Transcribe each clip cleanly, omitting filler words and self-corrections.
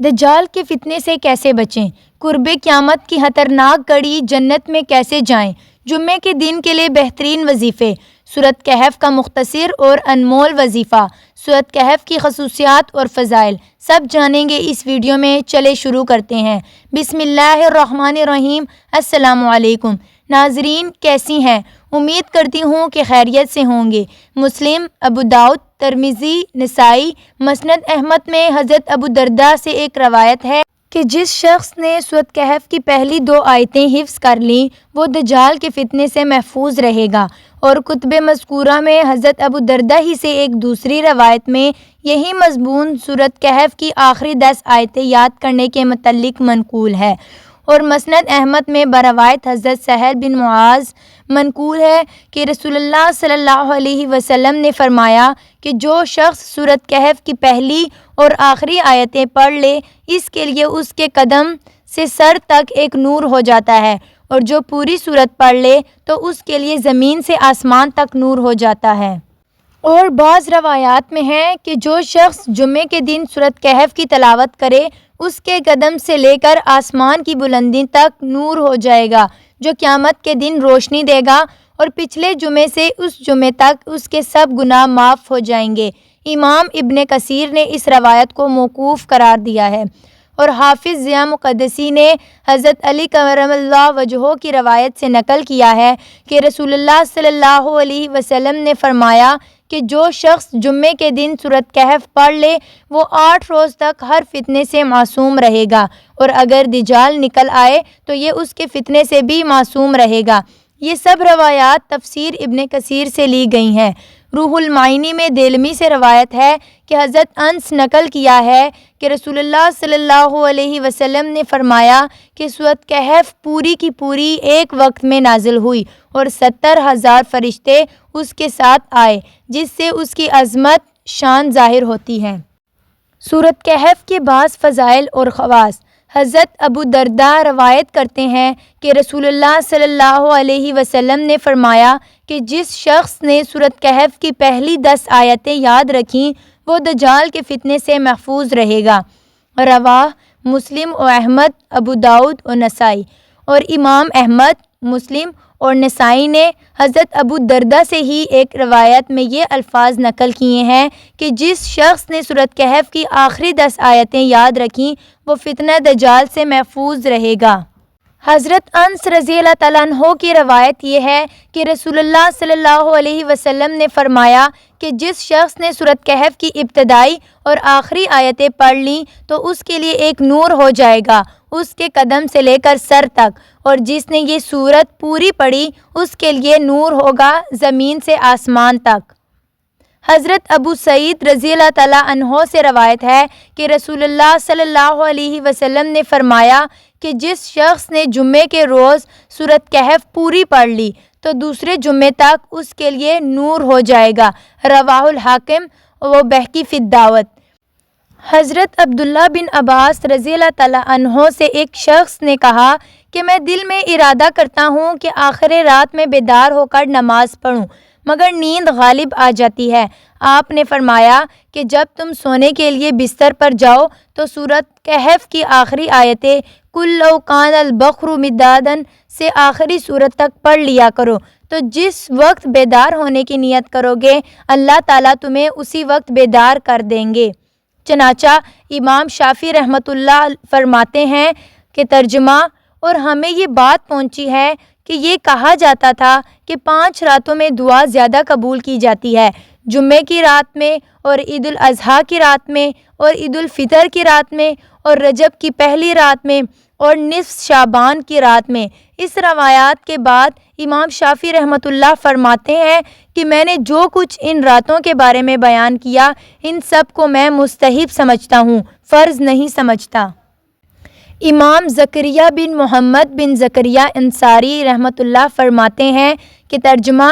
دجال کے فتنے سے کیسے بچیں؟ قرب قیامت کی خطرناک گھڑی جنت میں کیسے جائیں؟ جمعے کے دن کے لیے بہترین وظیفے۔ سورۃ کہف کا مختصر اور انمول وظیفہ۔ سورۃ کہف کی خصوصیات اور فضائل سب جانیں گے اس ویڈیو میں۔ چلے شروع کرتے ہیں۔ بسم اللہ الرحمن الرحیم۔ السلام علیکم ناظرین، کیسی ہیں؟ امید کرتی ہوں کہ خیریت سے ہوں گے۔ مسلم، ابو داؤد، ترمذی، نسائی، مسند احمد میں حضرت ابو درداء سے ایک روایت ہے کہ جس شخص نے سورۃ کہف کی پہلی 2 آیتیں حفظ کر لیں وہ دجال کے فتنے سے محفوظ رہے گا۔ اور کتب مذکورہ میں حضرت ابو درداء ہی سے ایک دوسری روایت میں یہی مضمون سورۃ کہف کی آخری 10 آیتیں یاد کرنے کے متعلق منقول ہے۔ اور مسند احمد میں بروایت حضرت سہل بن معاذ منقول ہے کہ رسول اللہ صلی اللہ علیہ وسلم نے فرمایا کہ جو شخص سورۃ کہف کی پہلی اور آخری آیتیں پڑھ لے اس کے لیے اس کے قدم سے سر تک ایک نور ہو جاتا ہے، اور جو پوری سورت پڑھ لے تو اس کے لیے زمین سے آسمان تک نور ہو جاتا ہے۔ اور بعض روایات میں ہے کہ جو شخص جمعے کے دن سورۃ کہف کی تلاوت کرے اس کے قدم سے لے کر آسمان کی بلندی تک نور ہو جائے گا، جو قیامت کے دن روشنی دے گا، اور پچھلے جمعے سے اس جمعے تک اس کے سب گناہ معاف ہو جائیں گے۔ امام ابن کثیر نے اس روایت کو موقوف قرار دیا ہے، اور حافظ ضیاء مقدسی نے حضرت علی کرم اللہ وجہہ کی روایت سے نقل کیا ہے کہ رسول اللہ صلی اللہ علیہ وسلم نے فرمایا کہ جو شخص جمعے کے دن سورۃ کہف پڑھ لے وہ 8 روز تک ہر فتنے سے معصوم رہے گا، اور اگر دجال نکل آئے تو یہ اس کے فتنے سے بھی معصوم رہے گا۔ یہ سب روایات تفسیر ابن کثیر سے لی گئی ہیں۔ روح المعانی میں دیلمی سے روایت ہے کہ حضرت انس نقل کیا ہے کہ رسول اللہ صلی اللہ علیہ وسلم نے فرمایا کہ سورۃ کہف پوری کی پوری ایک وقت میں نازل ہوئی اور 70,000 فرشتے اس کے ساتھ آئے، جس سے اس کی عظمت شان ظاہر ہوتی ہے۔ سورۃ کہف کے بعض فضائل اور خواص۔ حضرت ابو درداء روایت کرتے ہیں کہ رسول اللہ صلی اللہ علیہ وسلم نے فرمایا کہ جس شخص نے سورۃ کہف کی پہلی 10 آیتیں یاد رکھیں وہ دجال کے فتنے سے محفوظ رہے گا۔ رواہ مسلم و احمد، ابو داؤد و نسائی۔ اور امام احمد، مسلم اور نسائی نے حضرت ابو درداء سے ہی ایک روایت میں یہ الفاظ نقل کیے ہیں کہ جس شخص نے سورۃ کہف کی آخری 10 آیتیں یاد رکھیں وہ فتنہ دجال سے محفوظ رہے گا۔ حضرت انس رضی اللہ تعالیٰ عنہ کی روایت یہ ہے کہ رسول اللہ صلی اللہ علیہ وسلم نے فرمایا کہ جس شخص نے سورۃ کہف کی ابتدائی اور آخری آیتیں پڑھ لیں تو اس کے لیے ایک نور ہو جائے گا اس کے قدم سے لے کر سر تک، اور جس نے یہ سورت پوری پڑھی اس کے لیے نور ہوگا زمین سے آسمان تک۔ حضرت ابو سعید رضی اللہ تعالیٰ عنہ سے روایت ہے کہ رسول اللہ صلی اللہ علیہ وسلم نے فرمایا کہ جس شخص نے جمعے کے روز سورۃ کہف پوری پڑھ لی تو دوسرے جمعے تک اس کے لیے نور ہو جائے گا۔ رواہ الحاکم و بہقی فی الدعوت۔ حضرت عبداللہ بن عباس رضی اللہ تعالیٰ عنہ سے ایک شخص نے کہا کہ میں دل میں ارادہ کرتا ہوں کہ آخر رات میں بیدار ہو کر نماز پڑھوں، مگر نیند غالب آ جاتی ہے۔ آپ نے فرمایا کہ جب تم سونے کے لیے بستر پر جاؤ تو سورۃ کہف کی آخری آیتیں قُل لَوْ کَانَ الْبَحْرُ مِدَادًا سے آخری سورت تک پڑھ لیا کرو، تو جس وقت بیدار ہونے کی نیت کرو گے اللہ تعالیٰ تمہیں اسی وقت بیدار کر دیں گے۔ چنانچہ امام شافعی رحمۃ اللہ فرماتے ہیں کہ ترجمہ، اور ہمیں یہ بات پہنچی ہے کہ یہ کہا جاتا تھا کہ 5 راتوں میں دعا زیادہ قبول کی جاتی ہے، جمعے کی رات میں، اور عید الاضحیٰ کی رات میں، اور عید الفطر کی رات میں، اور رجب کی پہلی رات میں، اور نصف شعبان کی رات میں۔ اس روایات کے بعد امام شافعی رحمۃ اللہ فرماتے ہیں کہ میں نے جو کچھ ان راتوں کے بارے میں بیان کیا ان سب کو میں مستحب سمجھتا ہوں، فرض نہیں سمجھتا۔ امام زکریا بن محمد بن زکریا انصاری رحمۃ اللہ فرماتے ہیں کہ ترجمہ،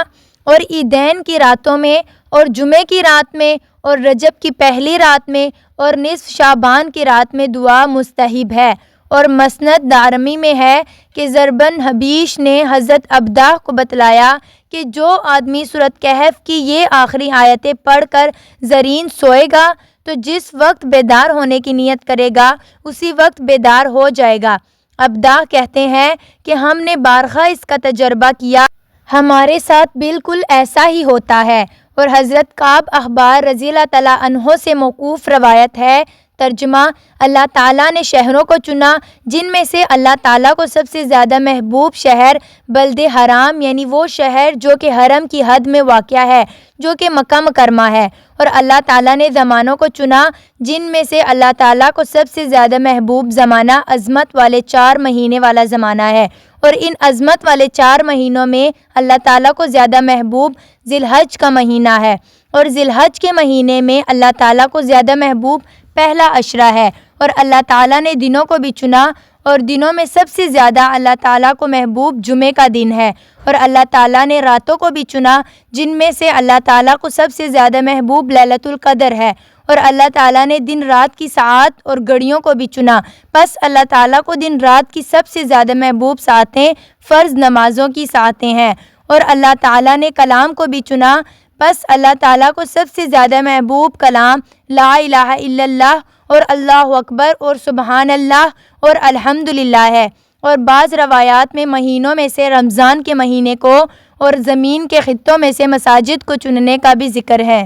اور عیدین کی راتوں میں، اور جمعے کی رات میں، اور رجب کی پہلی رات میں، اور نصف شعبان کی رات میں دعا مستحب ہے۔ اور مسند دارمی میں ہے کہ زربن حبیش نے حضرت عبدہ کو بتلایا کہ جو آدمی سورۃ کہف کی یہ آخری آیتیں پڑھ کر زرین سوئے گا تو جس وقت بیدار ہونے کی نیت کرے گا اسی وقت بیدار ہو جائے گا۔ ابداح کہتے ہیں کہ ہم نے بارہا اس کا تجربہ کیا، ہمارے ساتھ بالکل ایسا ہی ہوتا ہے۔ اور حضرت کعب احبار رضی اللہ تعالیٰ عنہ سے موقوف روایت ہے۔ ترجمہ: اللہ تعالیٰ نے شہروں کو چنا جن میں سے اللہ تعالیٰ کو سب سے زیادہ محبوب شہر بلد حرام یعنی وہ شہر جو کہ حرم کی حد میں واقع ہے جو کہ مکہ مکرمہ ہے، اور اللہ تعالیٰ نے زمانوں کو چنا جن میں سے اللہ تعالیٰ کو سب سے زیادہ محبوب زمانہ عظمت والے 4 مہینے والا زمانہ ہے، اور ان عظمت والے 4 مہینوں میں اللہ تعالیٰ کو زیادہ محبوب ذی الحج کا مہینہ ہے، اور ذی الحج کے مہینے میں اللہ تعالیٰ کو زیادہ محبوب پہلا عشرہ ہے، اور اللہ تعالیٰ نے دنوں کو بھی چنا اور دنوں میں سب سے زیادہ اللہ تعالیٰ کو محبوب جمعے کا دن ہے، اور اللہ تعالیٰ نے راتوں کو بھی چنا جن میں سے اللہ تعالیٰ کو سب سے زیادہ محبوب لیلۃ القدر ہے، اور اللہ تعالیٰ نے دن رات کی ساعات اور گھڑیوں کو بھی چنا، پس اللہ تعالیٰ کو دن رات کی سب سے زیادہ محبوب ساعتیں فرض نمازوں کی ساعتیں ہیں، اور اللہ تعالیٰ نے کلام کو بھی چنا، بس اللہ تعالیٰ کو سب سے زیادہ محبوب کلام لا الہ الا اللہ اور اللہ اکبر اور سبحان اللہ اور الحمدللہ ہے۔ اور بعض روایات میں مہینوں میں سے رمضان کے مہینے کو اور زمین کے خطوں میں سے مساجد کو چننے کا بھی ذکر ہے۔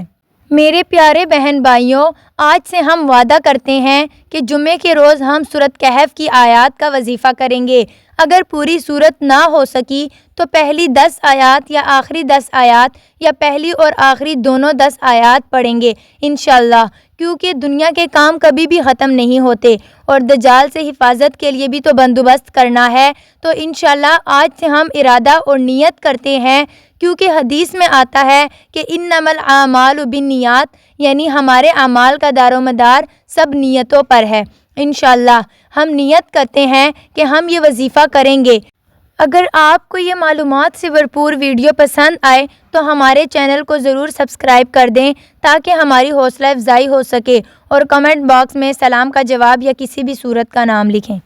میرے پیارے بہن بھائیوں، آج سے ہم وعدہ کرتے ہیں کہ جمعے کے روز ہم سورۃ کہف کی آیات کا وظیفہ کریں گے۔ اگر پوری سورت نہ ہو سکی تو پہلی 10 آیات یا آخری 10 آیات یا پہلی اور آخری دونوں 10 آیات پڑھیں گے انشاءاللہ، کیونکہ دنیا کے کام کبھی بھی ختم نہیں ہوتے اور دجال سے حفاظت کے لیے بھی تو بندوبست کرنا ہے۔ تو انشاءاللہ آج سے ہم ارادہ اور نیت کرتے ہیں، کیونکہ حدیث میں آتا ہے کہ انما الاعمال بالنیات، یعنی ہمارے اعمال کا دار و مدار سب نیتوں پر ہے۔ انشاءاللہ ہم نیت کرتے ہیں کہ ہم یہ وظیفہ کریں گے۔ اگر آپ کو یہ معلومات سے بھرپور ویڈیو پسند آئے تو ہمارے چینل کو ضرور سبسکرائب کر دیں تاکہ ہماری حوصلہ افزائی ہو سکے، اور کمنٹ باکس میں سلام کا جواب یا کسی بھی صورت کا نام لکھیں۔